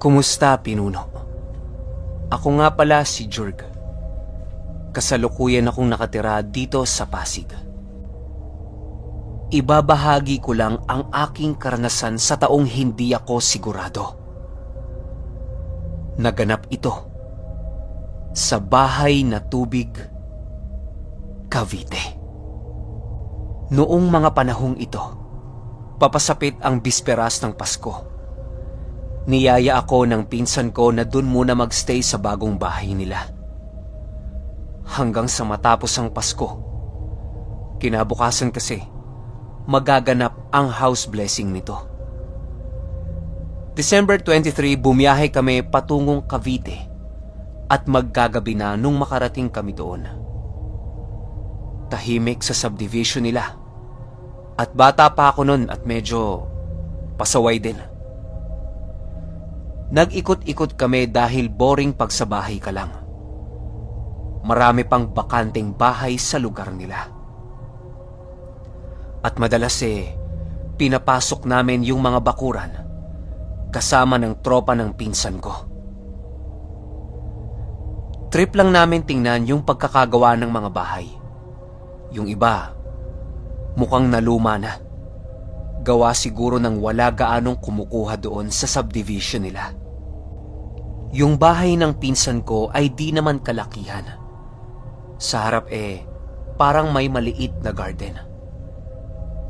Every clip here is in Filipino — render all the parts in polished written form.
Kumusta, Pinuno? Ako nga pala si Jurg. Kasalukuyan akong nakatira dito sa Pasig. Ibabahagi ko lang ang aking karanasan sa taong hindi ako sigurado. Naganap ito sa Bahay na Tubig, Cavite. Noong mga panahong ito, papasapit ang bisperas ng Pasko. Niyaya ako ng pinsan ko na dun muna magstay sa bagong bahay nila. Hanggang sa matapos ang Pasko. Kinabukasan kasi, magaganap ang house blessing nito. December 23, bumiyahe kami patungong Cavite at maggagabi na nung makarating kami doon. Tahimik sa subdivision nila at bata pa ako nun at medyo pasaway din. Nag-ikot-ikot kami dahil boring pag sa bahay ka lang. Marami pang bakanteng bahay sa lugar nila. At madalas pinapasok namin yung mga bakuran kasama ng tropa ng pinsan ko. Trip lang namin tingnan yung pagkakagawa ng mga bahay. Yung iba, mukhang naluma na. Gawa siguro ng wala gaanong kumukuha doon sa subdivision nila. Yung bahay ng pinsan ko ay di naman kalakihan. Sa harap parang may maliit na garden.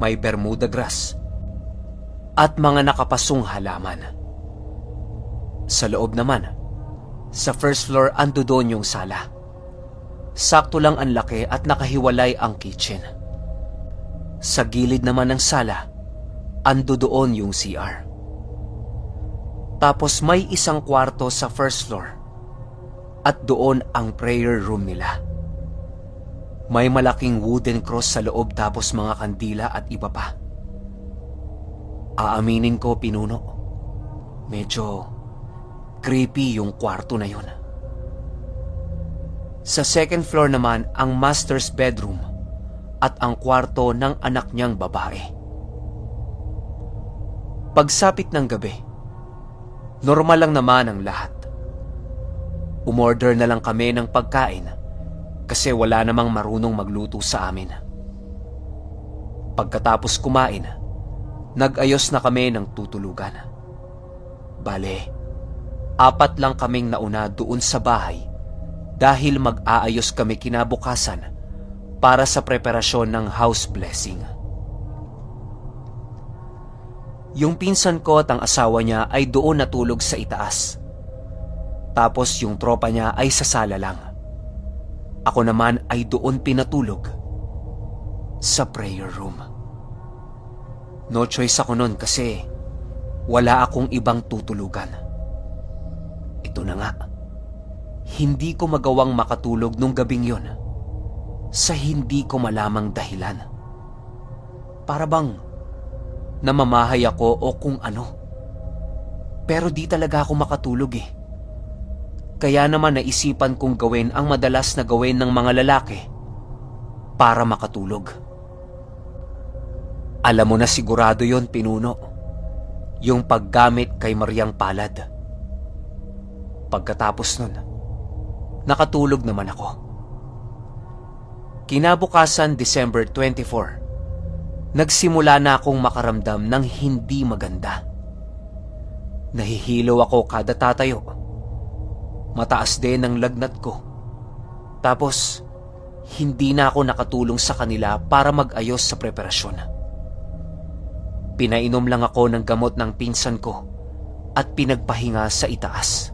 May bermuda grass at mga nakapasong halaman. Sa loob naman, sa first floor ando doon yung sala. Sakto lang ang laki at nakahiwalay ang kitchen. Sa gilid naman ng sala, ando doon yung CR. Tapos may isang kwarto sa first floor at doon ang prayer room nila. May malaking wooden cross sa loob tapos mga kandila at iba pa. Aaminin ko, Pinuno, medyo creepy yung kwarto na yun. Sa second floor naman ang master's bedroom at ang kwarto ng anak niyang babae. Pagsapit ng gabi, normal lang naman ang lahat. Umorder na lang kami ng pagkain kasi wala namang marunong magluto sa amin. Pagkatapos kumain, nag-ayos na kami ng tutulugan. Bale, 4 lang kaming nauna doon sa bahay dahil mag-aayos kami kinabukasan para sa preparasyon ng house blessing. Yung pinsan ko at ang asawa niya ay doon natulog sa itaas. Tapos yung tropa niya ay sa sala lang. Ako naman ay doon pinatulog sa prayer room. No choice ako nun kasi wala akong ibang tutulugan. Ito na nga, hindi ko magawang makatulog nung gabing yon sa hindi ko malamang dahilan. Para bang namamahay ako o kung ano. Pero di talaga ako makatulog Kaya naman naisipan kong gawin ang madalas na gawin ng mga lalaki para makatulog. Alam mo na sigurado yon, Pinuno, yung paggamit kay Mariang Palad. Pagkatapos nun, nakatulog naman ako. Kinabukasan, December 24, nagsimula na akong makaramdam ng hindi maganda. Nahihilo ako kada tatayo. Mataas din ang lagnat ko. Tapos, hindi na ako nakatulong sa kanila para mag-ayos sa preparasyon. Pinainom lang ako ng gamot ng pinsan ko at pinagpahinga sa itaas.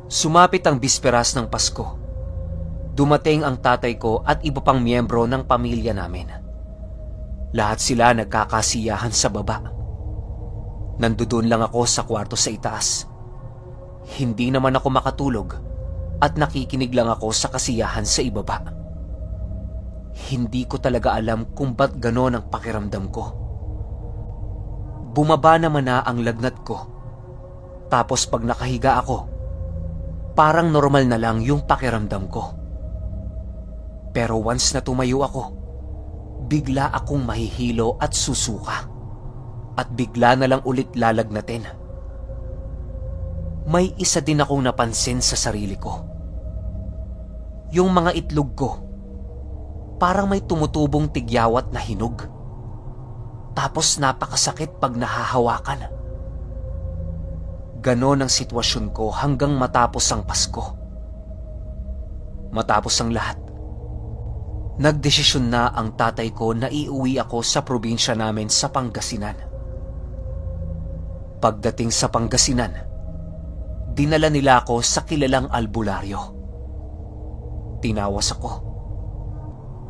Sumapit ang bisperas ng Pasko. Dumating ang tatay ko at iba pang miyembro ng pamilya namin. Lahat sila nagkakasiyahan sa baba. Nandoon lang ako sa kwarto sa itaas. Hindi naman ako makatulog at nakikinig lang ako sa kasiyahan sa ibaba. Hindi ko talaga alam kung ba't ganon ang pakiramdam ko. Bumaba naman na ang lagnat ko. Tapos pag nakahiga ako, parang normal na lang yung pakiramdam ko. Pero once na tumayo ako, bigla akong mahihilo at susuka. at bigla na lang ulit lalagnatin. May isa din akong napansin sa sarili ko. Yung mga itlog ko, parang may tumutubong tigyawat na hinog. Tapos napakasakit pag nahahawakan. Ganon ang sitwasyon ko hanggang matapos ang Pasko. Matapos ang lahat, nagdesisyon na ang tatay ko na iuwi ako sa probinsya namin sa Pangasinan. Pagdating sa Pangasinan, dinala nila ako sa kilalang albularyo. Tinawas ako.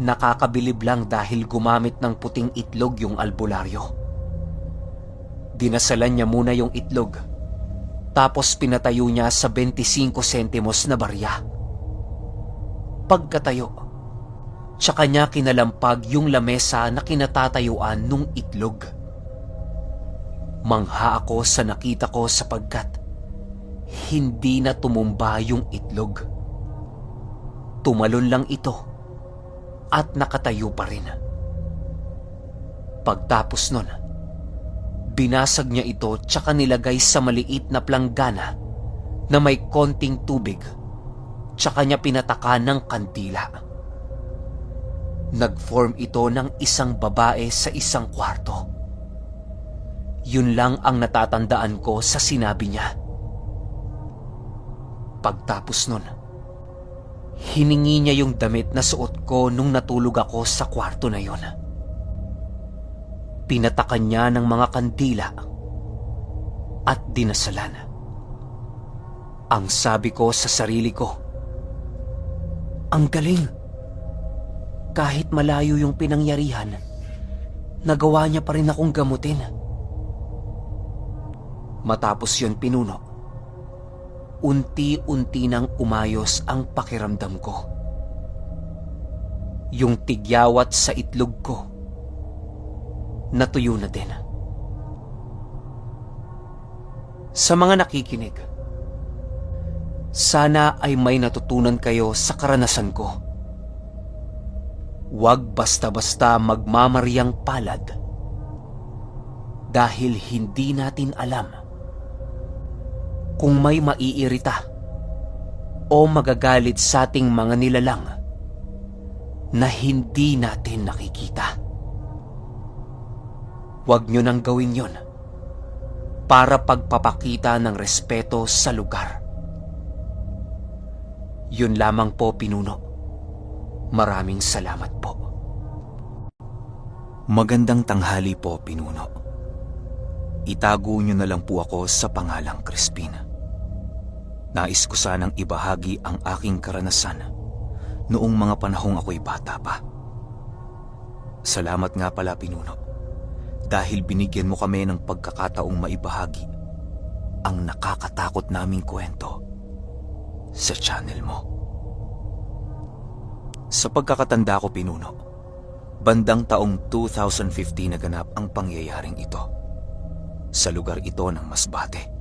Nakakabilib lang dahil gumamit ng puting itlog yung albularyo. Dinasalan niya muna yung itlog, tapos pinatayo niya sa 25 sentimos na barya. Pagkatayo, tsaka niya kinalampag yung lamesa na kinatatayuan nung itlog. Mangha ako sa nakita ko sapagkat hindi na tumumba yung itlog. Tumalon lang ito at nakatayo pa rin. Pagtapos nun, binasag niya ito tsaka nilagay sa maliit na planggana na may konting tubig tsaka niya pinataka ng kandila. Nag-form ito ng isang babae sa isang kwarto. Yun lang ang natatandaan ko sa sinabi niya. Pagtapos nun, hiningi niya yung damit na suot ko nung natulog ako sa kwarto na yon. Pinatakan niya ng mga kandila at dinasalan. Ang sabi ko sa sarili ko, ang galing! Kahit malayo yung pinangyarihan, nagawa niya pa rin akong gamutin. Matapos yon pinuno, unti-unti nang umayos ang pakiramdam ko. Yung tigyawat sa itlog ko, natuyo na din. Sa mga nakikinig, sana ay may natutunan kayo sa karanasan ko. Huwag basta-basta magmamaryang palad dahil hindi natin alam kung may maiirita o magagalit sa ating mga nilalang na hindi natin nakikita. Huwag nyo nang gawin yon para pagpapakita ng respeto sa lugar. Yun lamang po, pinuno. Maraming salamat po. Magandang tanghali po, pinuno. Itago niyo na lang po ako sa pangalang Crispin. Nais ko sanang ibahagi ang aking karanasan noong mga panahong ako'y bata pa. Salamat nga pala, pinuno, dahil binigyan mo kami ng pagkakataong maibahagi ang nakakatakot naming kwento sa channel mo. Sa pagkakatanda ko, pinuno, bandang taong 2015 naganap ang pangyayaring ito. Sa lugar ito ng Masbate.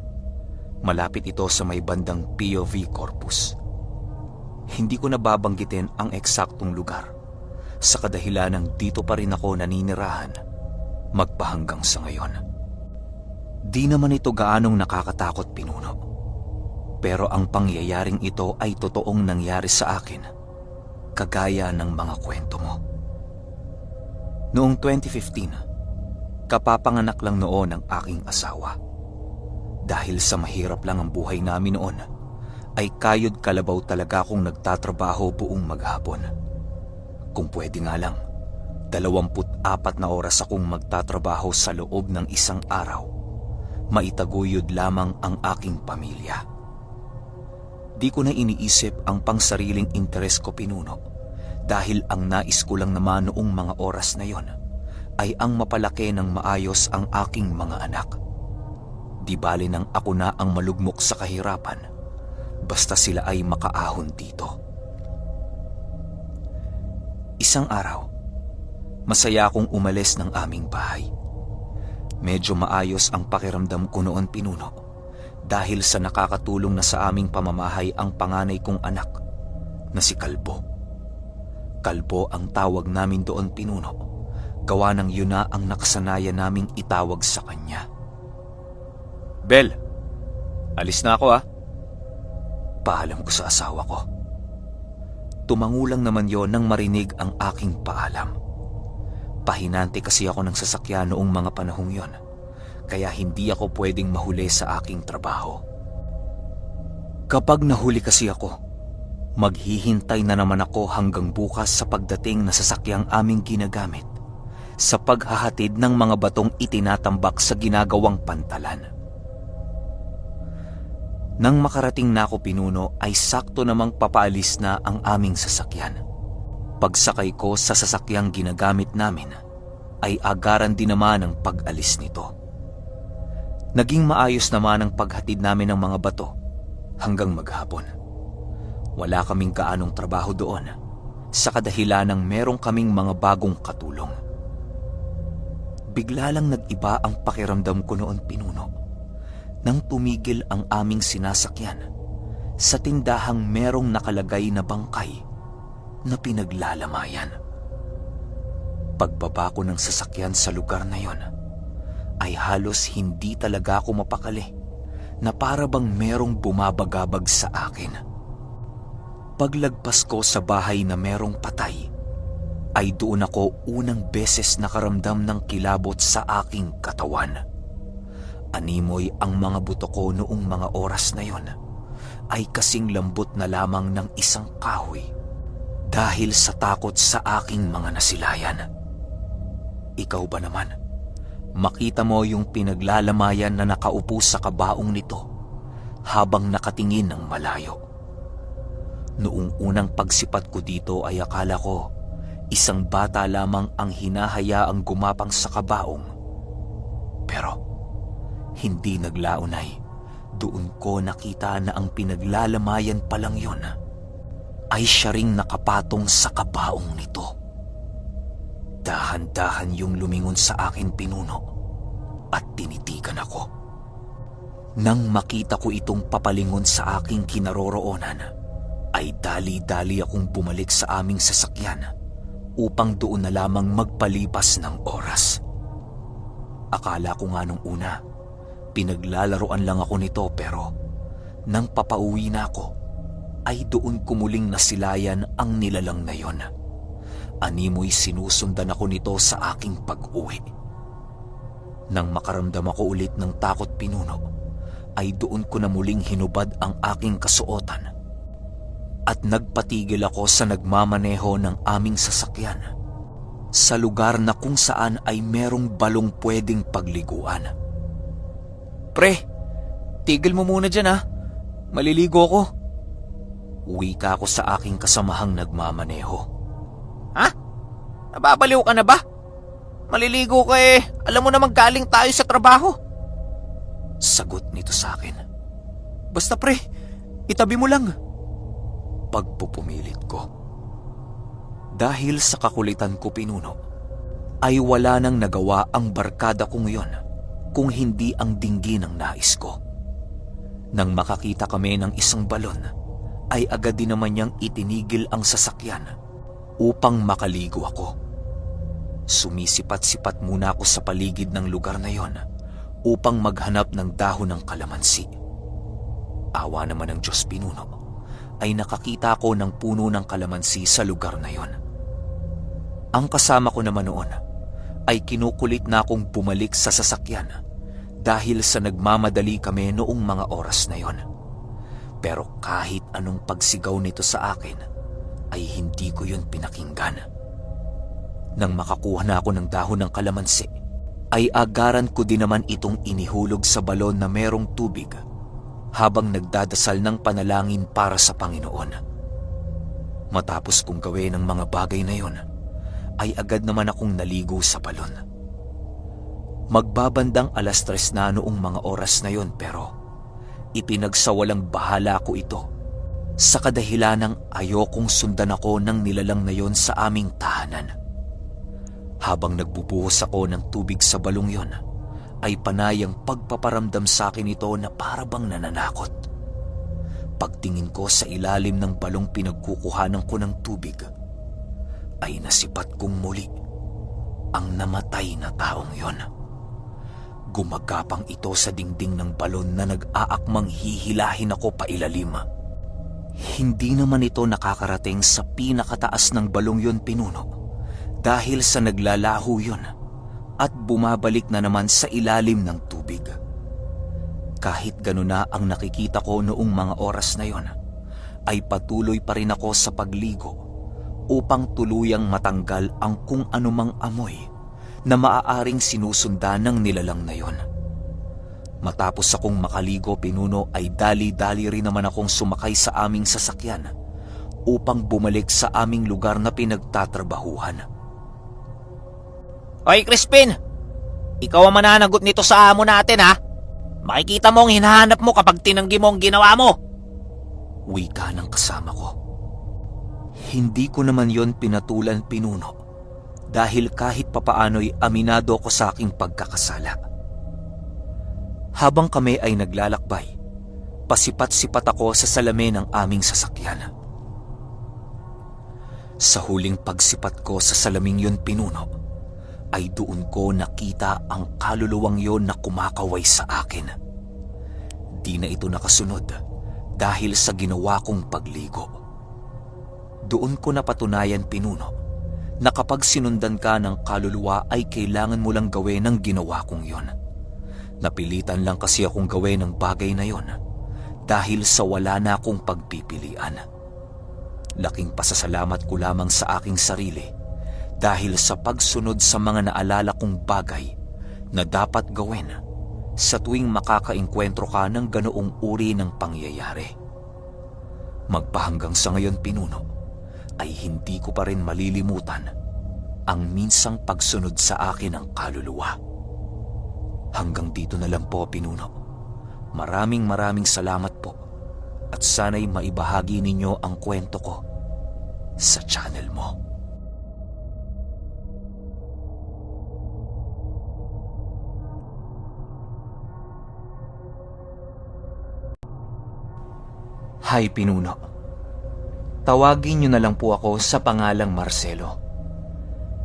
Malapit ito sa may bandang POV Corpus. Hindi ko nababanggitin ang eksaktong lugar sa kadahilanang dito pa rin ako naninirahan magpahanggang sa ngayon. Di naman ito gaanong nakakatakot, pinuno. Pero ang pangyayaring ito ay totoong nangyari sa akin, kagaya ng mga kwento mo. Noong 2015, kapapanganak lang noon ang aking asawa. Dahil sa mahirap lang ang buhay namin noon, ay kayod kalabaw talaga akong nagtatrabaho buong maghapon. Kung pwede nga lang, 24 na oras akong magtatrabaho sa loob ng isang araw, maitaguyod lamang ang aking pamilya. Di ko na iniisip ang pangsariling interes ko, pinuno, dahil ang nais ko lang naman noong mga oras na yon ay ang mapalaki ng maayos ang aking mga anak. Di bali nang ako na ang malugmok sa kahirapan, basta sila ay makaahon dito. Isang araw, masaya akong umalis ng aming bahay. Medyo maayos ang pakiramdam ko noon, pinuno, dahil sa nakakatulong na sa aming pamamahay ang panganay kong anak na si Kalbo. Kalbo ang tawag namin doon, pinuno, gawa ng yun na ang nakasanayan naming itawag sa kanya. "Bel, alis na ako ah." Paalam ko sa asawa ko. Tumangulang naman yon nang marinig ang aking paalam. Pahinante kasi ako ng sasakyan noong mga panahong yon, kaya hindi ako pwedeng mahuli sa aking trabaho. Kapag nahuli kasi ako, maghihintay na naman ako hanggang bukas sa pagdating na sasakyang aming ginagamit sa paghahatid ng mga batong itinatambak sa ginagawang pantalan. Nang makarating na ako Pinuno ay sakto namang papaalis na ang aming sasakyan. Pagsakay ko sa sasakyang ginagamit namin ay agaran din naman ang pag-alis nito. Naging maayos naman ang paghatid namin ng mga bato hanggang maghapon. Wala kaming gaanong trabaho doon sa kadahilan ng merong kaming mga bagong katulong. Bigla lang nag-iba ang pakiramdam ko noon Pinuno nang tumigil ang aming sinasakyan sa tindahang merong nakalagay na bangkay na pinaglalamayan. Pagbaba ko ng sasakyan sa lugar na yon, ay halos hindi talaga ako mapakali na para bang merong bumabagabag sa akin. Paglagpas ko sa bahay na merong patay, ay doon ako unang beses nakaramdam ng kilabot sa aking katawan. Animoy ang mga buto ko noong mga oras na yon ay kasing lambot na lamang ng isang kahoy dahil sa takot sa aking mga nasilayan. Ikaw ba naman? Makita mo yung pinaglalamayan na nakaupo sa kabaong nito habang nakatingin ng malayo. Noong unang pagsipat ko dito ay akala ko isang bata lamang ang hinahayaang gumapang sa kabaong. Pero hindi naglaunay, doon ko nakita na ang pinaglalamayan pa lang yun ay siya ring nakapatong sa kabaong nito. Dahan-dahan yung lumingon sa akin Pinuno at tinitigan ako. Nang makita ko itong papalingon sa aking kinaroroonan, ay dali-dali akong bumalik sa aming sasakyan upang doon na lamang magpalipas ng oras. Akala ko nga nung una, pinaglalaroan lang ako nito pero nang papauwi na ako, ay doon kumuling nasilayan ang nilalang na yon. Animoy sinusundan ako nito sa aking pag-uwi. Nang makaramdam ako ulit ng takot Pinuno, ay doon ko na muling hinubad ang aking kasuotan at nagpatigil ako sa nagmamaneho ng aming sasakyan sa lugar na kung saan ay merong balong pwedeng pagliguan. "Pre, tigil mo muna dyan ha. Maliligo ko." Wika ko sa aking kasamahang nagmamaneho. "Ha? Nababaliw ka na ba? Maliligo ka eh. Alam mo naman galing tayo sa trabaho." Sagot nito sa akin. "Basta pre, itabi mo lang." Pagpupumilit ko. Dahil sa kakulitan ko Pinuno, ay wala nang nagawa ang barkada kong yon kung hindi ang dinggin ng nais ko. Nang makakita kami ng isang balon, ay agad din naman niyang itinigil ang sasakyan upang makaligo ako. Sumisipat-sipat muna ako sa paligid ng lugar na yon upang maghanap ng dahon ng kalamansi. Awa naman ng Diyos Pinuno, ay nakakita ko ng puno ng kalamansi sa lugar na yon. Ang kasama ko naman noon ay kinukulit na akong bumalik sa sasakyan dahil sa nagmamadali kami noong mga oras na yon. Pero kahit anong pagsigaw nito sa akin, ay hindi ko yun pinakinggan. Nang makakuha na ako ng dahon ng kalamansi, ay agaran ko din naman itong inihulog sa balon na merong tubig habang nagdadasal ng panalangin para sa Panginoon. Matapos kong gawin ang mga bagay na yon, ay agad naman akong naligo sa balon. Magbabandang 3:00 na noong mga oras na yon pero ipinagsawalang bahala ko ito sa kadahilanang ayokong sundan ako ng nilalang na yon sa aming tahanan. Habang nagbubuhos ako ng tubig sa balong yon, ay panay ang pagpaparamdam sa akin ito na parabang nananakot. Pagtingin ko sa ilalim ng balong pinagkukuhanan ko ng tubig, ay nasipat kong muli ang namatay na taong yon. Gumagapang ito sa dingding ng balon na nag-aakmang hihilahin ako pailalim. Hindi naman ito nakakarating sa pinakataas ng balong yon, Pinuno, dahil sa naglalaho yon at bumabalik na naman sa ilalim ng tubig. Kahit gano'n na ang nakikita ko noong mga oras na yon, ay patuloy pa rin ako sa pagligo upang tuluyang matanggal ang kung anumang amoy na maaaring sinusundan ng nilalang na yon. Matapos akong makaligo, Pinuno, ay dali-dali rin naman akong sumakay sa aming sasakyan upang bumalik sa aming lugar na pinagtatrabahuhan. Oy, Crispin! Ikaw ang mananagot nito sa amo natin, ha? Makikita mo ang hinahanap mo kapag tinanggi mo ang ginawa mo. Wika ng kasama ko. Hindi ko naman yon pinatulan, Pinuno, dahil kahit papaano'y aminado ko sa aking pagkakasala. Habang kami ay naglalakbay, pasipat-sipat ako sa salamin ng aming sasakyan. Sa huling pagsipat ko sa salaming yun, Pinuno, ay doon ko nakita ang kaluluwang yon na kumakaway sa akin. Di na ito nakasunod dahil sa ginawa kong pagligo. Doon ko napatunayan, Pinuno, na kapag sinundan ka ng kaluluwa ay kailangan mo lang gawin ang ginawa kong yon. Napilitan lang kasi akong gawin ang bagay na yon dahil sa wala na akong pagpipilian. Laking pasasalamat ko lamang sa aking sarili dahil sa pagsunod sa mga naalala kong bagay na dapat gawin sa tuwing makakaengkwentro ka ng ganoong uri ng pangyayari. Magpahanggang sa ngayon, Pinuno, ay hindi ko pa rin malilimutan ang minsang pagsunod sa akin ng kaluluwa. Hanggang dito na lang po, Pinuno. Maraming salamat po at sana'y maibahagi ninyo ang kwento ko sa channel mo. Hi, Pinuno. Tawagin niyo na lang po ako sa pangalang Marcelo.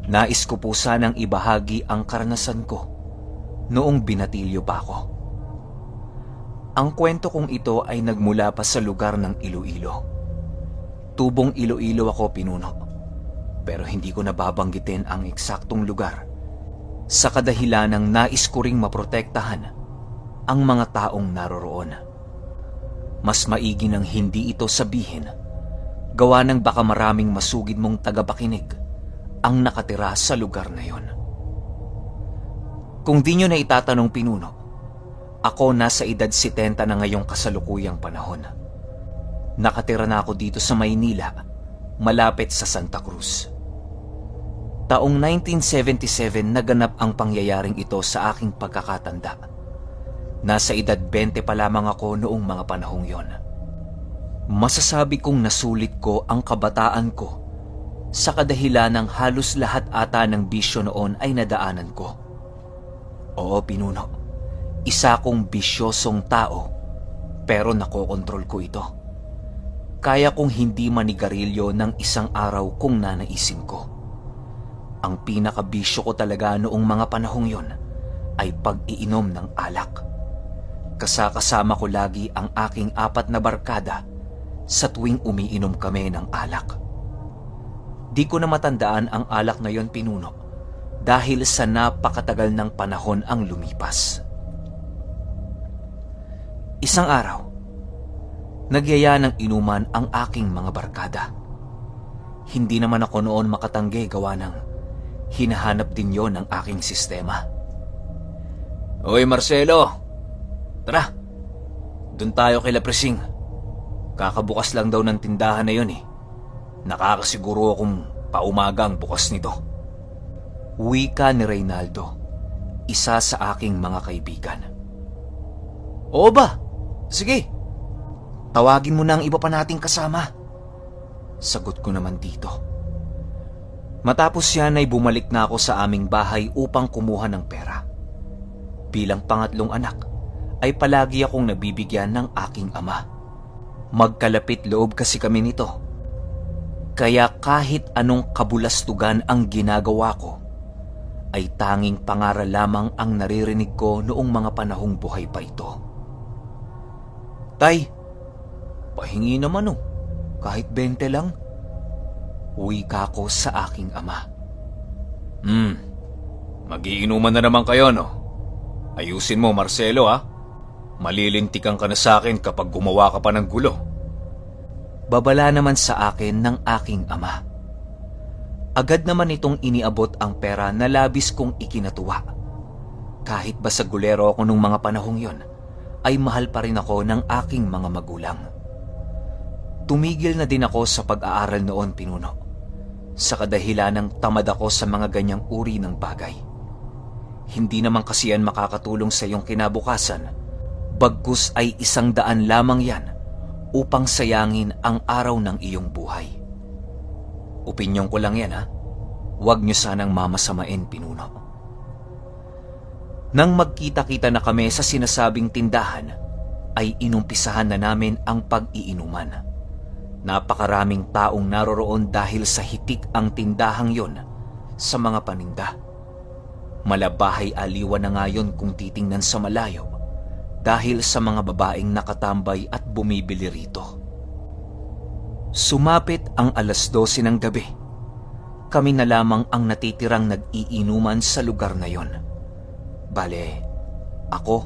Nais ko po sanang ibahagi ang karanasan ko noong binatilyo pa ako. Ang kwento kong ito ay nagmula pa sa lugar ng Iloilo. Tubong Iloilo ako, Pinuno, pero hindi ko nababanggitin ang eksaktong lugar sa kadahilanang nais ko ring maprotektahan ang mga taong naroroon. Mas maigi nang hindi ito sabihin, gawa ng baka maraming masugid mong tagapakinig ang nakatira sa lugar na yon. Kung di nyo na itatanong, Pinuno, ako nasa edad 70 na ngayong kasalukuyang panahon. Nakatira na ako dito sa Maynila, malapit sa Santa Cruz. Taong 1977 naganap ang pangyayaring ito sa aking pagkakatanda. Nasa edad 20 pa lamang ako noong mga panahong yon. Masasabi kong nasulit ko ang kabataan ko sa kadahilanang halos lahat ata ng bisyo noon ay nadaanan ko. Oo, Pinuno, isa kong bisyosong tao pero nakokontrol ko ito. Kaya kong hindi manigarilyo ng isang araw kung nanaisin ko. Ang pinakabisyo ko talaga noong mga panahong yon ay pag-iinom ng alak. Kasama ko lagi ang aking 4 na barkada sa tuwing umiinom kami ng alak. Di ko na matandaan ang alak na yon, Pinuno, dahil sa napakatagal ng panahon ang lumipas. Isang araw, nagyaya ng inuman ang aking mga barkada. Hindi naman ako noon makatanggi gawa ng hinahanap din yon ng aking sistema. Hoy, Marcelo! Tara, dun tayo kay Laprising. Kakabukas lang daw ng tindahan na yon eh. Nakakasiguro akong paumagang bukas nito. Wika ni Reynaldo, isa sa aking mga kaibigan. Oo ba? Sige, tawagin mo na ang iba pa nating kasama. Sagot ko naman dito. Matapos yan ay bumalik na ako sa aming bahay upang kumuha ng pera. Bilang pangatlong anak, ay palagi akong nabibigyan ng aking ama. Magkalapit loob kasi kami nito. Kaya kahit anong kabulastugan ang ginagawa ko, ay tanging pangaral lamang ang naririnig ko noong mga panahong buhay pa ito. Tay, pahingi naman kahit 20 lang. Wika ko sa aking ama. Magiinuman na naman kayo, no? Ayusin mo, Marcelo, ha? Malilintikan ka na sa akin kapag gumawa ka pa ng gulo. Babala naman sa akin ng aking ama. Agad naman itong iniabot ang pera na labis kong ikinatuwa. Kahit basagulero ako nung mga panahong yon, ay mahal pa rin ako ng aking mga magulang. Tumigil na din ako sa pag-aaral noon, Pinuno, sa kadahilan ng tamad ako sa mga ganyang uri ng bagay. Hindi naman kasi yan makakatulong sa iyong kinabukasan, bagkus ay 100 lamang yan upang sayangin ang araw ng iyong buhay. Opinyon ko lang yan, ha? Huwag niyo sanang mamasamain, Pinuno. Nang magkita-kita na kami sa sinasabing tindahan, ay inumpisahan na namin ang pag-iinuman. Napakaraming taong naroroon dahil sa hitik ang tindahang yon sa mga paninda. Malabahay aliwan na nga yon kung titingnan sa malayo dahil sa mga babaeng nakatambay at bumibili rito. Sumapit ang 12:00 ng gabi. Kami na lamang ang natitirang nag-iinuman sa lugar na yon. Bale, ako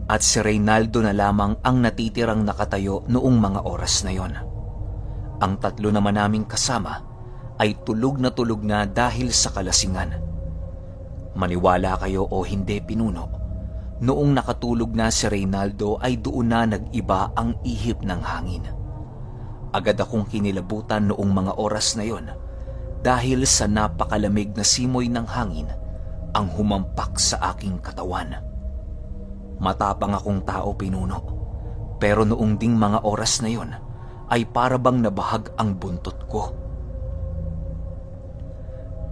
at si Reynaldo na lamang ang natitirang nakatayo noong mga oras na yon. Ang 3 naman naming kasama ay tulog na dahil sa kalasingan. Maniwala kayo o hindi, Pinuno, noong nakatulog na si Reynaldo ay doon na nag-iba ang ihip ng hangin. Agad akong kinilabutan noong mga oras na yon dahil sa napakalamig na simoy ng hangin ang humampak sa aking katawan. Matapang akong tao, Pinuno, pero noong ding mga oras na yon ay parabang nabahag ang buntot ko.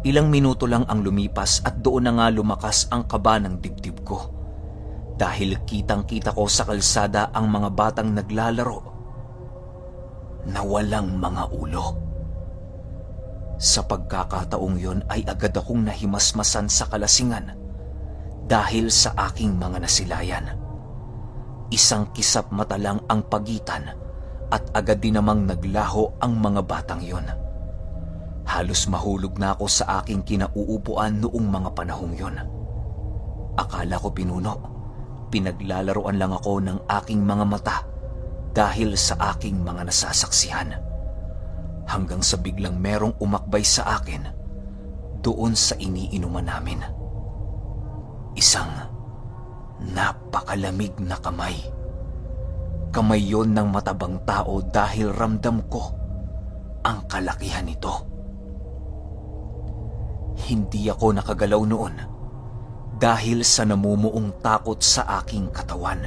Ilang minuto lang ang lumipas at doon na nga lumakas ang kaba ng dibdib ko dahil kitang-kita ko sa kalsada ang mga batang naglalaro na walang mga ulo. Sa pagkakataong yon ay agad akong nahimasmasan sa kalasingan dahil sa aking mga nasilayan. Isang kisap mata lang ang pagitan at agad din namang naglaho ang mga batang yon. Halos mahulog na ako sa aking kinauupuan noong mga panahong yon. Akala ko, Pinuno, pinaglalaroan lang ako ng aking mga mata dahil sa aking mga nasasaksihan. Hanggang sa biglang merong umakbay sa akin doon sa iniinuman namin. Isang napakalamig na kamay. Kamay yon ng matabang tao dahil ramdam ko ang kalakihan nito. Hindi ako nakagalaw noon dahil sa namumuong takot sa aking katawan.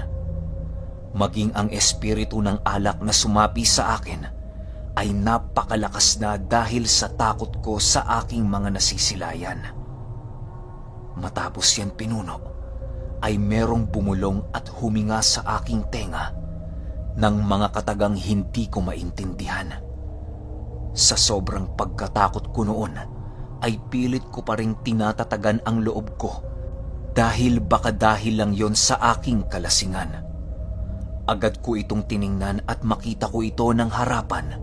Maging ang espiritu ng alak na sumapi sa akin ay napakalakas na dahil sa takot ko sa aking mga nasisilayan. Matapos yan, Pinuno, ay merong bumulong at huminga sa aking tenga ng mga katagang hindi ko maintindihan. Sa sobrang pagkatakot ko noon, ay pilit ko pa ring tinatatagan ang loob ko dahil baka dahil lang yon sa aking kalasingan. Agad ko itong tiningnan at makita ko ito ng harapan,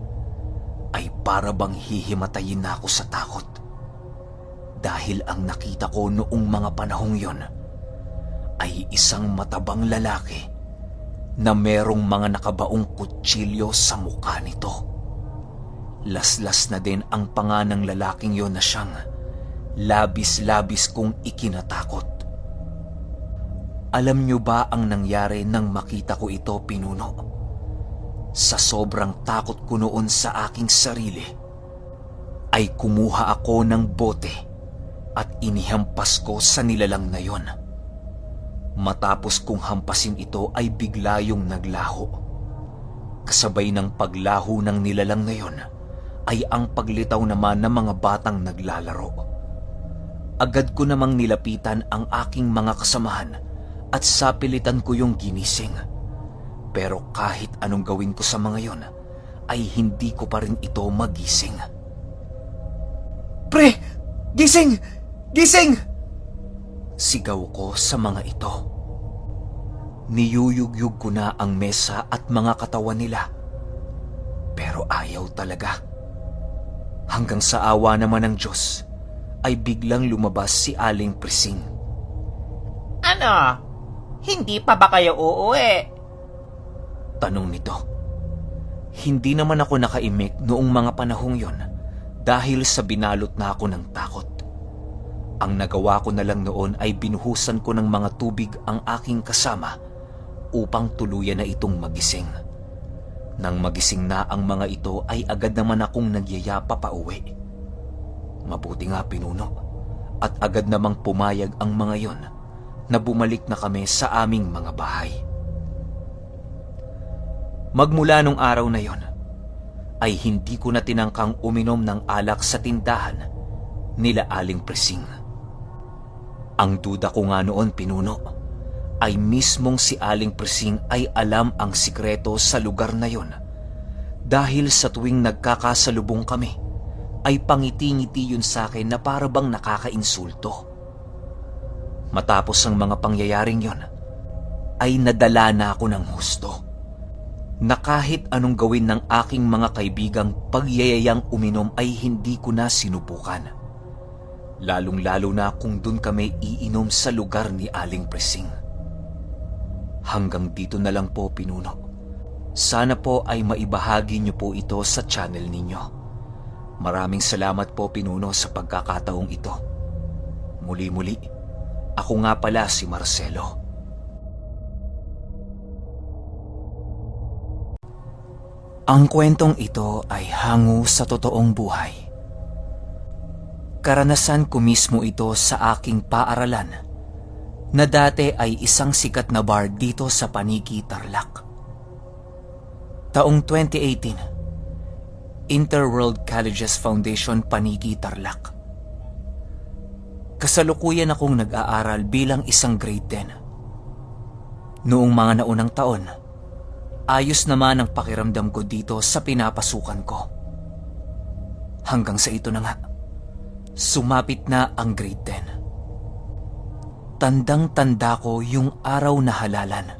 ay para bang hihimatayin na ako sa takot. Dahil ang nakita ko noong mga panahong yon ay isang matabang lalaki na merong mga nakabaong kutsilyo sa mukha nito. Laslas na din ang panga ng lalaking yon na siyang labis-labis kong ikinatakot. Alam niyo ba ang nangyari nang makita ko ito, Pinuno? Sa sobrang takot ko noon sa aking sarili, ay kumuha ako ng bote at inihampas ko sa nilalang na yon. Matapos kong hampasin ito ay bigla yung naglaho. Kasabay ng paglaho ng nilalang na yon ay ang paglitaw naman ng mga batang naglalaro. Agad ko namang nilapitan ang aking mga kasamahan at sapilitan ko yung ginising. Pero kahit anong gawin ko sa mga yon, ay hindi ko pa rin ito magising. Pre! Gising! Gising! Sigaw ko sa mga ito. Niyuyugyug ko na ang mesa at mga katawan nila. Pero ayaw talaga. Hanggang sa awa naman ng Diyos, ay biglang lumabas si Aling Prising. Ano? Hindi pa ba kayo uuwi? Tanong nito. Hindi naman ako nakaimik noong mga panahong yon dahil sa binalot na ako ng takot. Ang nagawa ko na lang noon ay binuhusan ko ng mga tubig ang aking kasama upang tuluyan na itong magising. Nang magising na ang mga ito ay agad naman akong nagyayapa pa uwi. Mabuti nga pinuno at agad namang pumayag ang mga yon na bumalik na kami sa aming mga bahay. Magmula nung araw na yon ay hindi ko na tinangkang uminom ng alak sa tindahan nila Aling Prising. Ang duda ko nga noon pinuno ay mismong si Aling Prising ay alam ang sikreto sa lugar na yon dahil sa tuwing nagkakasalubong kami ay pangiti-ngiti yun sa akin na para bang nakakainsulto. Matapos ang mga pangyayaring yon ay nadala na ako ng husto na kahit anong gawin ng aking mga kaibigang pagyayayang uminom ay hindi ko na sinubukan. Lalong-lalo na kung dun kami iinom sa lugar ni Aling Prising. Hanggang dito na lang po pinuno. Sana po ay maibahagi niyo po ito sa channel ninyo. Maraming salamat po pinuno sa pagkakataong ito. Muli-muli, ako nga pala si Marcelo. Ang kwentong ito ay hango sa totoong buhay. Karanasan ko mismo ito sa aking paaralan na dati ay isang sikat na bar dito sa Paniki, Tarlac. Taong 2018, Interworld Colleges Foundation, Paniki, Tarlac. Kasalukuyan akong nag-aaral bilang isang grade 10. Noong mga naunang taon, ayos naman ang pakiramdam ko dito sa pinapasukan ko. Hanggang sa ito na nga, sumapit na ang grade 10. Tandang-tanda ko yung araw na halalan.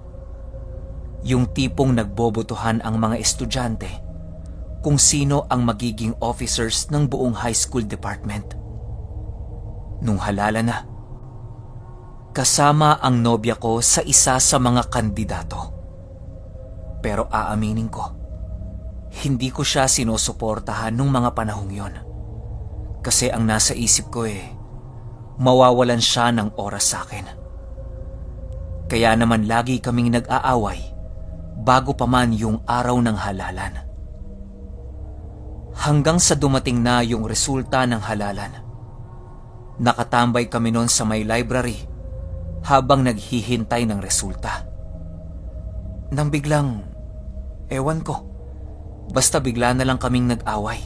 Yung tipong nagbobotohan ang mga estudyante kung sino ang magiging officers ng buong high school department. Nung halalan na, kasama ang nobya ko sa isa sa mga kandidato. Pero aaminin ko, hindi ko siya sinusuportahan nung mga panahong yon. Kasi ang nasa isip ko mawawalan siya ng oras sa akin. Kaya naman lagi kaming nag-aaway bago pa man yung araw ng halalan. Hanggang sa dumating na yung resulta ng halalan. Nakatambay kami noon sa may library habang naghihintay ng resulta. Nang biglang, ewan ko, basta bigla na lang kaming nag-away.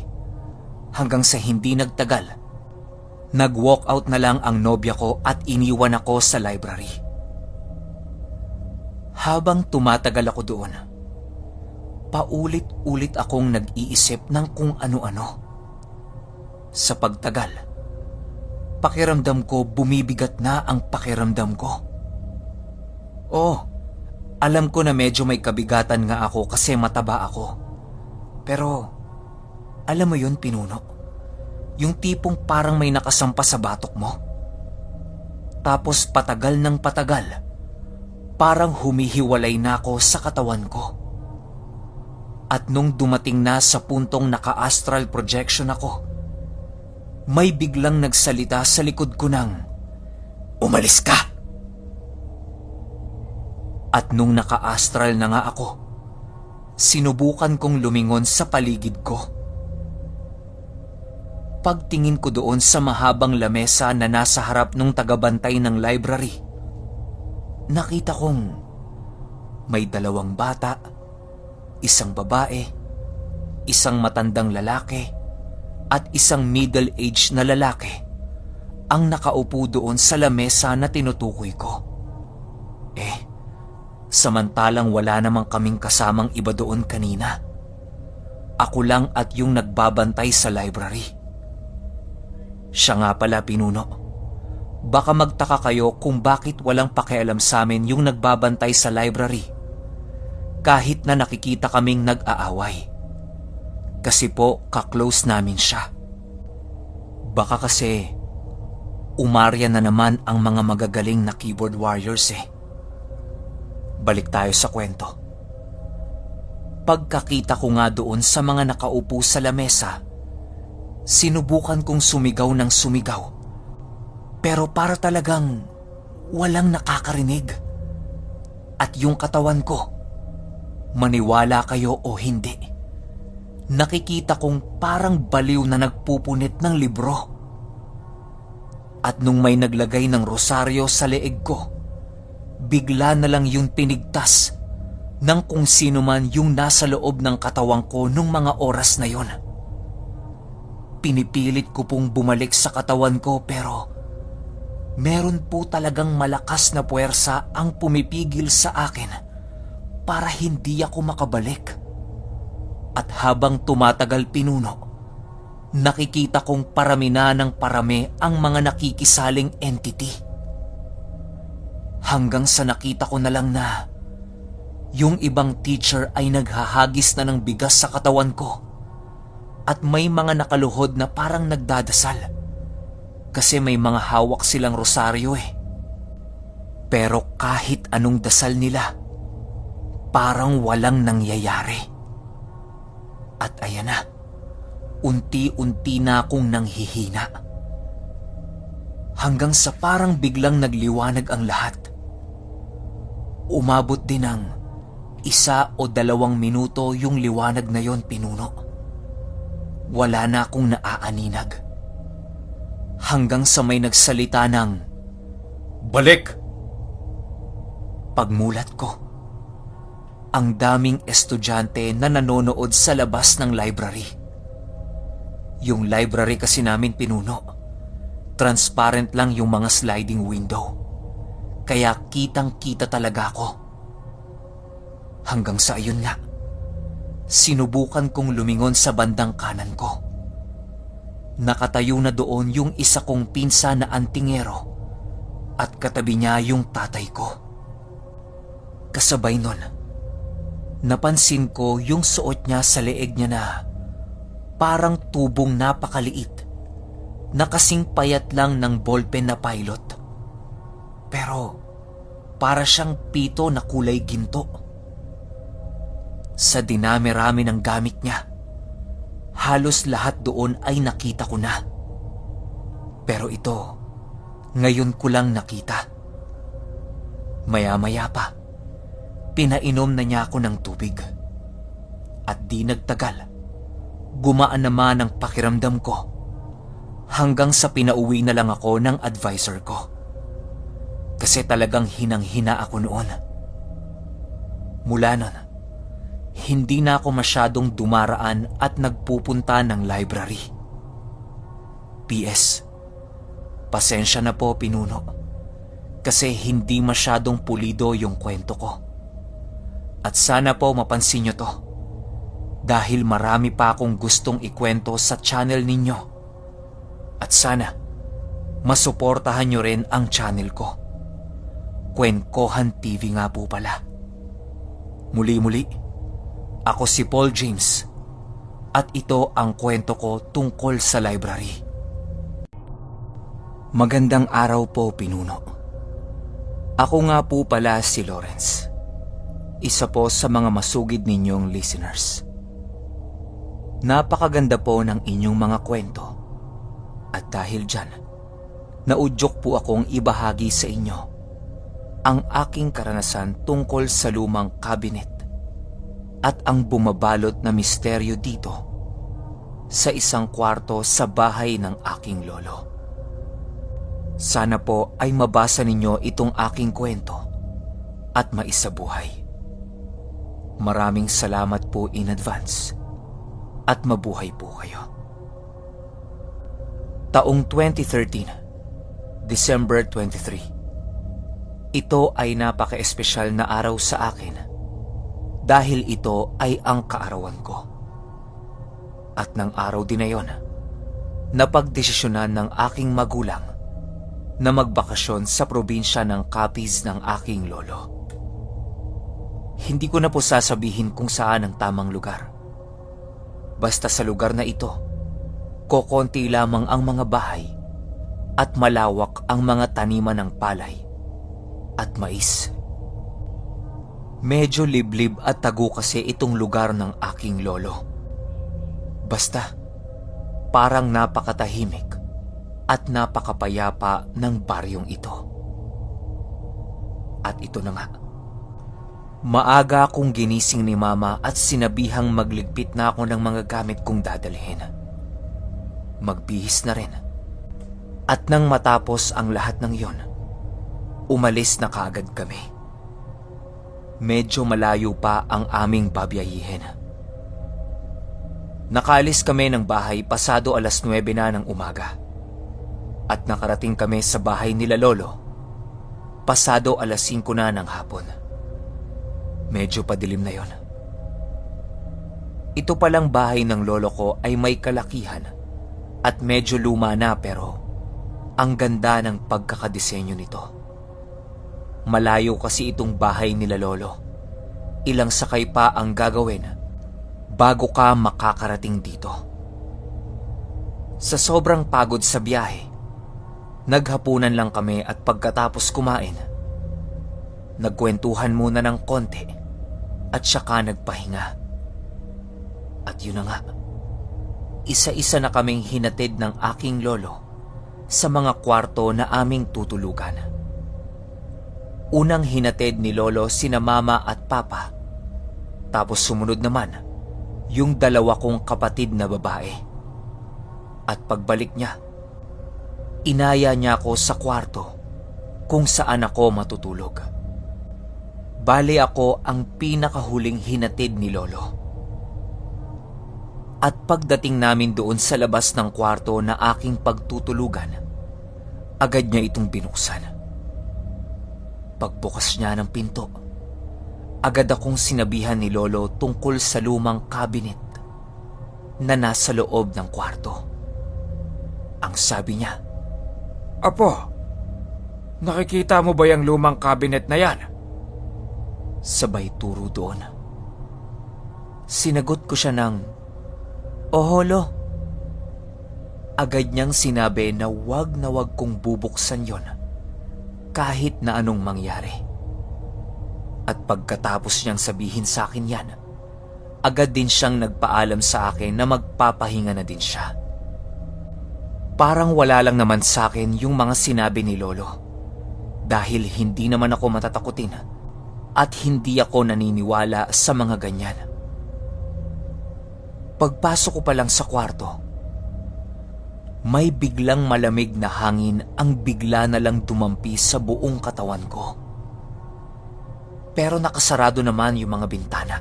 Hanggang sa hindi nagtagal, nag-walk out na lang ang nobya ko at iniwan ako sa library. Habang tumatagal ako doon, paulit-ulit akong nag-iisip ng kung ano-ano. Sa pagtagal, pakiramdam ko bumibigat na ang pakiramdam ko. Alam ko na medyo may kabigatan nga ako kasi mataba ako. Pero, alam mo yun, pinuno? Yung tipong parang may nakasampa sa batok mo. Tapos patagal ng patagal, parang humihiwalay na ako sa katawan ko. At nung dumating na sa puntong naka-astral projection ako, may biglang nagsalita sa likod ko ng, "Umalis ka!" At nung naka-astral na nga ako, sinubukan kong lumingon sa paligid ko. Pagtingin ko doon sa mahabang lamesa na nasa harap ng tagabantay ng library, nakita kong may 2 bata, isang babae, isang matandang lalaki, at isang middle-aged na lalaki ang nakaupo doon sa lamesa na tinutukoy ko. Samantalang wala namang kaming kasamang iba doon kanina. Ako lang at yung nagbabantay sa library. Siya nga pala, pinuno. Baka magtaka kayo kung bakit walang pakialam sa amin yung nagbabantay sa library kahit na nakikita kaming nag-aaway. Kasi po ka-close namin siya. Baka kasi umarya na naman ang mga magagaling na keyboard warriors eh. Balik tayo sa kwento. Pagkakita ko nga doon sa mga nakaupo sa lamesa, sinubukan kong sumigaw ng sumigaw. Pero para talagang walang nakakarinig. At yung katawan ko, maniwala kayo o hindi, nakikita kong parang baliw na nagpupunit ng libro. At nung may naglagay ng rosaryo sa leeg ko, bigla na lang yun pinigtas ng kung sino man yung nasa loob ng katawan ko nung mga oras na yon. Pinipilit ko pong bumalik sa katawan ko pero meron po talagang malakas na puwersa ang pumipigil sa akin para hindi ako makabalik. At habang tumatagal pinuno, nakikita kong parami na ng parami ang mga nakikisaling entity. Hanggang sa nakita ko na lang na yung ibang teacher ay naghahagis na ng bigas sa katawan ko at may mga nakaluhod na parang nagdadasal. Kasi may mga hawak silang rosaryo eh. Pero kahit anong dasal nila, parang walang nangyayari. At ayan na, unti-unti na akong nanghihina. Hanggang sa parang biglang nagliwanag ang lahat. Umabot din ng 1 o 2 minuto yung liwanag na yon, pinuno. Wala na akong naaaninag. Hanggang sa may nagsalita ng, "Balik!" Pagmulat ko, ang daming estudyante na nanonood sa labas ng library. Yung library kasi namin, pinuno, transparent lang yung mga sliding window. Kaya kitang-kita talaga ako. Hanggang sa ayun nga, sinubukan kong lumingon sa bandang kanan ko. Nakatayo na doon yung isa kong pinsa na antingero at katabi niya yung tatay ko. Kasabay nun, napansin ko yung suot niya sa leeg niya na parang tubong napakaliit na kasing payat lang ng ballpen na pilot. Pero para siyang pito na kulay ginto. Sa dinami-rami ng gamit niya, halos lahat doon ay nakita ko na. Pero ito, ngayon ko lang nakita. Maya-maya pa, pinainom na niya ako ng tubig. At di nagtagal, gumaan naman ang pakiramdam ko hanggang sa pinauwi na lang ako ng advisor ko. Kasi talagang hinang-hina ako noon. Mula nun, hindi na ako masyadong dumaraan at nagpupunta ng library. PS, pasensya na po, pinuno, kasi hindi masyadong pulido yung kwento ko. At sana po mapansin nyo to, dahil marami pa akong gustong ikwento sa channel ninyo. At sana, masuportahan nyo rin ang channel ko. Kwenkohan TV nga po pala. Muli-muli, ako si Paul James at ito ang kwento ko tungkol sa library. Magandang araw po, pinuno. Ako nga po pala si Lawrence, isa po sa mga masugid ninyong listeners. Napakaganda po ng inyong mga kwento at dahil dyan, naudyok po akong ibahagi sa inyo ang aking karanasan tungkol sa lumang cabinet at ang bumabalot na misteryo dito sa isang kwarto sa bahay ng aking lolo. Sana po ay mabasa ninyo itong aking kwento at maisabuhay. Maraming salamat po in advance at mabuhay po kayo. Taong 2013, December 23. Ito ay napaka-espesyal na araw sa akin dahil ito ay ang kaarawan ko. At ng araw din na yon, napagdesisyonan ng aking magulang na magbakasyon sa probinsya ng Capiz ng aking lolo. Hindi ko na po sasabihin kung saan ang tamang lugar. Basta sa lugar na ito, kokonti lamang ang mga bahay at malawak ang mga taniman ng palay at mais. Medyo liblib at tago kasi itong lugar ng aking lolo. Basta, parang napakatahimik at napakapayapa ng baryong ito. At ito na nga. Maaga akong ginising ni Mama at sinabihang magligpit na ako ng mga gamit kong dadalhin. Magbihis na rin. At nang matapos ang lahat ng iyon, umalis na kaagad kami. Medyo malayo pa ang aming babiyahihin. Nakaalis kami ng bahay pasado 9:00 na ng umaga. At nakarating kami sa bahay nila Lolo pasado 5:00 na ng hapon. Medyo padilim na yon. Ito palang bahay ng lolo ko ay may kalakihan at medyo luma na pero ang ganda ng pagkakadisenyo nito. Malayo kasi itong bahay nila lolo. Ilang sakay pa ang gagawin bago ka makakarating dito. Sa sobrang pagod sa biyahe, naghapunan lang kami at pagkatapos kumain, nagkwentuhan muna ng konti at saka nagpahinga. At yun na nga, isa-isa na kaming hinatid ng aking lolo sa mga kwarto na aming tutulugan. Unang hinatid ni Lolo sina Mama at Papa, tapos sumunod naman yung 2 kong kapatid na babae. At pagbalik niya, inaya niya ako sa kwarto kung saan ako matutulog. Bale ako ang pinakahuling hinatid ni Lolo. At pagdating namin doon sa labas ng kwarto na aking pagtutulugan, agad niya itong binuksan. Pagbukas niya ng pinto, agad akong sinabihan ni Lolo tungkol sa lumang cabinet na nasa loob ng kwarto. Ang sabi niya, Apo, nakikita mo ba yung lumang cabinet na yan? sabay turo doon. Sinagot ko siya ng, Oholo. Agad niyang sinabi na wag kong bubuksan yon kahit na anong mangyari. At pagkatapos niyang sabihin sa akin yan, agad din siyang nagpaalam sa akin na magpapahinga na din siya. Parang wala lang naman sa akin yung mga sinabi ni Lolo dahil hindi naman ako matatakutin at hindi ako naniniwala sa mga ganyan. Pagpasok ko pa lang sa kwarto, may biglang malamig na hangin ang bigla na lang dumampi sa buong katawan ko. Pero nakasarado naman yung mga bintana.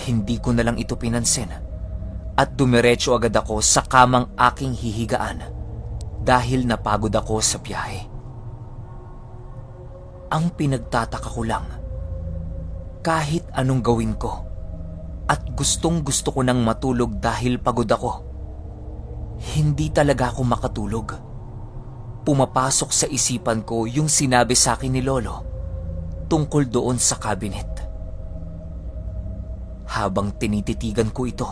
Hindi ko na lang ito pinansin at dumiretso agad ako sa kamang aking hihigaan dahil napagod ako sa biyahe. Ang pinagtataka ko lang, kahit anong gawin ko at gustong-gusto ko nang matulog dahil pagod ako, hindi talaga ako makatulog. Pumapasok sa isipan ko yung sinabi sa akin ni Lolo tungkol doon sa cabinet. Habang tinititigan ko ito,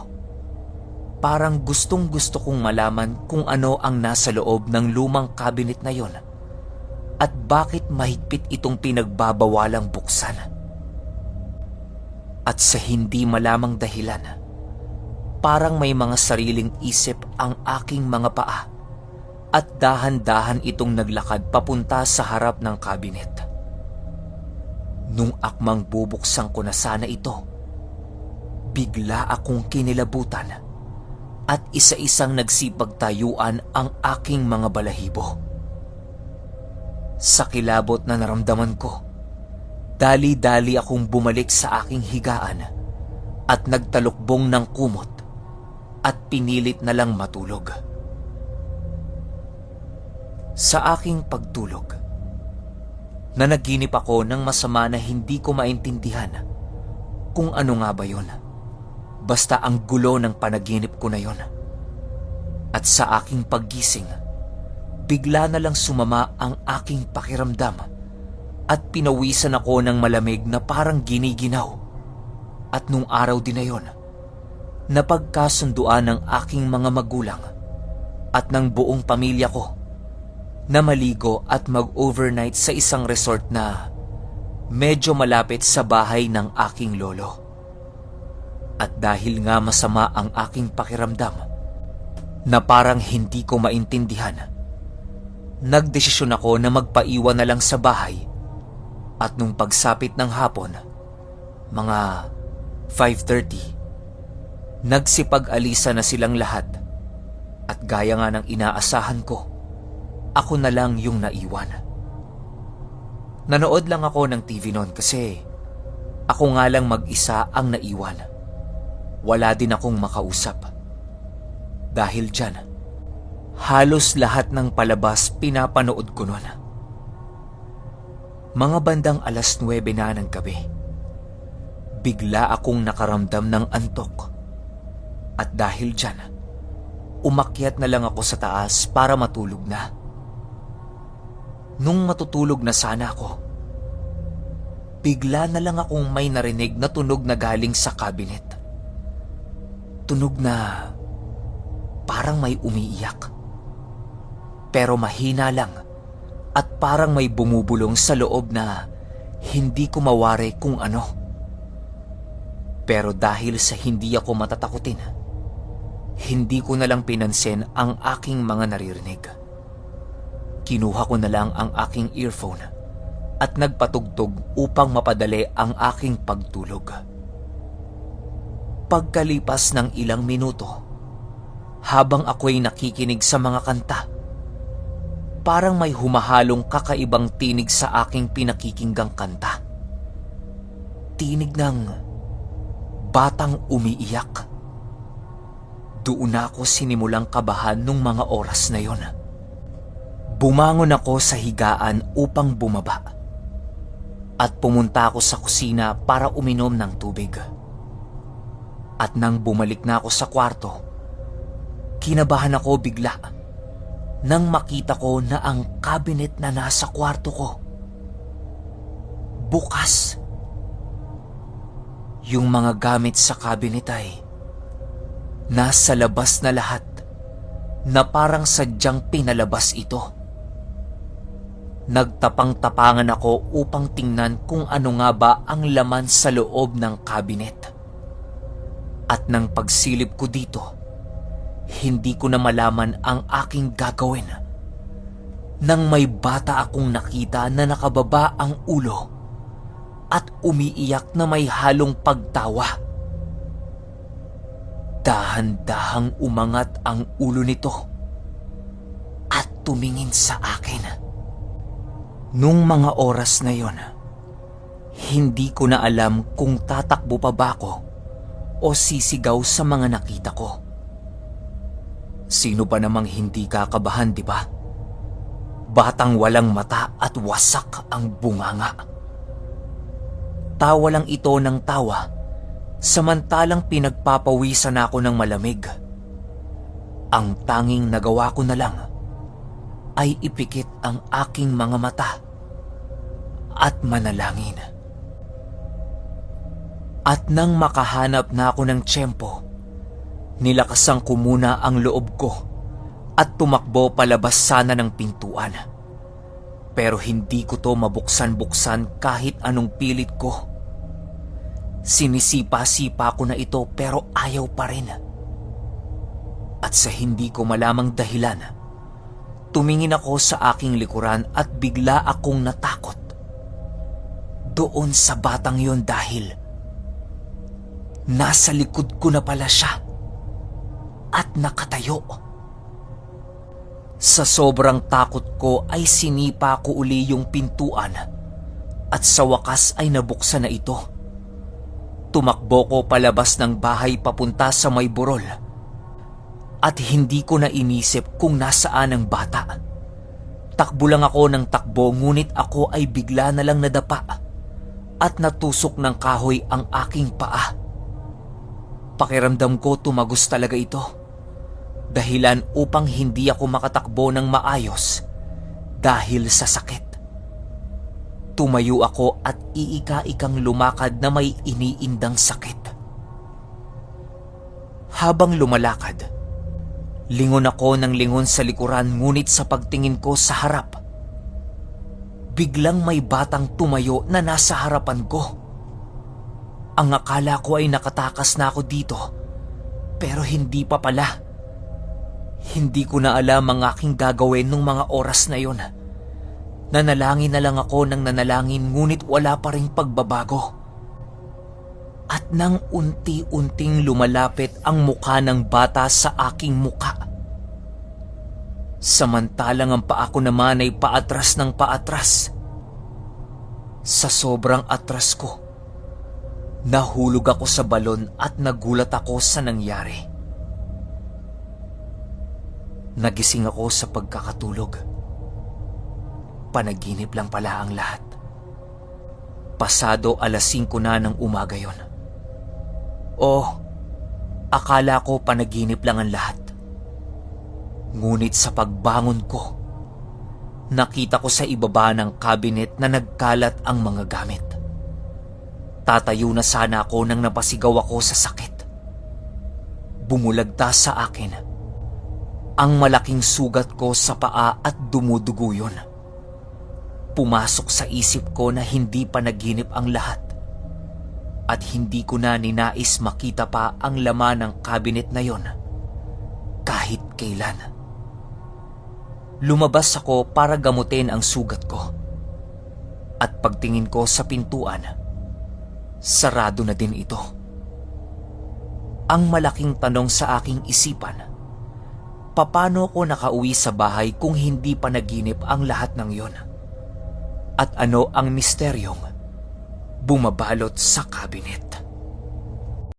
parang gustong-gusto kong malaman kung ano ang nasa loob ng lumang cabinet na yon at bakit mahigpit itong pinagbabawalang buksan. At sa hindi malamang dahilan, parang may mga sariling isip ang aking mga paa at dahan-dahan itong naglakad papunta sa harap ng cabinet. Nung akmang bubuksan ko na sana ito, bigla akong kinilabutan at isa-isang nagsipagtayuan ang aking mga balahibo. Sa kilabot na naramdaman ko, dali-dali akong bumalik sa aking higaan at nagtalukbong ng kumot at pinilit na lang matulog. Sa aking pagtulog, nanaginip ako ng masama na hindi ko maintindihan kung ano nga ba yon. Basta ang gulo ng panaginip ko na yon. At sa aking paggising, bigla na lang sumama ang aking pakiramdam at pinawisan ako ng malamig na parang giniginaw. At nung araw din na yon, napagkasunduan ng aking mga magulang at ng buong pamilya ko na maligo at mag-overnight sa isang resort na medyo malapit sa bahay ng aking lolo. At dahil nga masama ang aking pakiramdam na parang hindi ko maintindihan, nagdesisyon ako na magpaiwan na lang sa bahay. At nung pagsapit ng hapon, mga 5:30, nagsipag-alisa na silang lahat. At gaya nga ng inaasahan ko, ako na lang yung naiwan. Nanood lang ako ng TV noon kasi ako nga lang mag-isa ang naiwan. Wala din akong makausap. Dahil dyan, halos lahat ng palabas pinapanood ko noon. Mga bandang 9:00 na ng gabi, bigla akong nakaramdam ng antok. At dahil dyan, umakyat na lang ako sa taas para matulog na. Nung matutulog na sana ako, bigla na lang akong may narinig na tunog na galing sa cabinet. Tunog na parang may umiiyak. Pero mahina lang at parang may bumubulong sa loob na hindi ko mawari kung ano. Pero dahil sa hindi ako matatakutin, hindi ko na lang pinansin ang aking mga naririnig. Kinuha ko na lang ang aking earphone at nagpatugtog upang mapadali ang aking pagtulog. Pagkalipas ng ilang minuto, habang ako'y nakikinig sa mga kanta, parang may humahalong kakaibang tinig sa aking pinakikinggang kanta. Tinig ng batang umiiyak. Doon ako sinimulang kabahan nung mga oras na yon. Bumangon ako sa higaan upang bumaba at pumunta ako sa kusina para uminom ng tubig. At nang bumalik na ako sa kwarto, kinabahan ako bigla nang makita ko na ang cabinet na nasa kwarto ko bukas. Yung mga gamit sa cabinet ay nasa labas na lahat, na parang sadyang pinalabas ito. Nagtapang-tapangan ako upang tingnan kung ano nga ba ang laman sa loob ng cabinet. At nang pagsilip ko dito, hindi ko na malaman ang aking gagawin nang may bata akong nakita na nakababa ang ulo at umiiyak na may halong pagtawa. Dahan-dahang umangat ang ulo nito at tumingin sa akin. Nung mga oras na yon, hindi ko na alam kung tatakbo pa ba ako o sisigaw sa mga nakita ko. Sino ba namang hindi kakabahan, di ba? Batang walang mata at wasak ang bunganga. Tawa lang ito ng tawa, samantalang pinagpapawisan ako ng malamig. Ang tanging nagawa ko na lang ay ipikit ang aking mga mata at manalangin. At nang makahanap na ako ng tiyempo, nilakasan ko muna ang loob ko at tumakbo palabas sana ng pintuan. Pero hindi ko to mabuksan-buksan kahit anong pilit ko. Sinisipa-sipa ko na ito pero ayaw pa rin. At sa hindi ko malamang dahilan, tumingin ako sa aking likuran at bigla akong natakot. Doon sa batang yon dahil nasa likod ko na pala siya at nakatayo. Sa sobrang takot ko ay sinipa ko uli yung pintuan at sa wakas ay nabuksan na ito. Tumakbo ko palabas ng bahay papunta sa may burol at hindi ko na inisip kung nasaan ang bata. Takbo lang ako ng takbo ngunit ako ay bigla na lang nadapa at natusok ng kahoy ang aking paa. Pakiramdam ko tumagos talaga ito dahilan upang hindi ako makatakbo ng maayos dahil sa sakit. Tumayo ako at iika-ikang lumakad na may iniindang sakit. Habang lumalakad, lingon ako ng lingon sa likuran, ngunit sa pagtingin ko sa harap, biglang may batang tumayo na nasa harapan ko. Ang akala ko ay nakatakas na ako dito, pero hindi pa pala. Hindi ko na alam ang aking gagawin nung mga oras na yon. Nanalangin na lang ako ng nanalangin, ngunit wala pa ring pagbabago. At nang unti-unting lumalapit ang mukha ng bata sa aking mukha, samantalang ang paa ko naman ay paatras ng paatras. Sa sobrang atras ko, nahulog ako sa balon at nagulat ako sa nangyari. Nagising ako sa pagkakatulog. Panaginip lang pala ang lahat. Pasado 5:00 na ng umaga yon. Akala ko panaginip lang ang lahat. Ngunit sa pagbangon ko, nakita ko sa ibaba ng cabinet na nagkalat ang mga gamit. Tatayo na sana ako nang napasigaw ako sa sakit. Bumulagta sa akin ang malaking sugat ko sa paa at dumudugo yun. Pumasok sa isip ko na hindi panaginip ang lahat at hindi ko na ninais makita pa ang laman ng cabinet na yon kahit kailan. Lumabas ako para gamutin ang sugat ko at pagtingin ko sa pintuan, sarado na din ito. Ang malaking tanong sa aking isipan, paano ko nakauwi sa bahay kung hindi panaginip ang lahat ng yon? At ano ang misteryong bumabalot sa cabinet?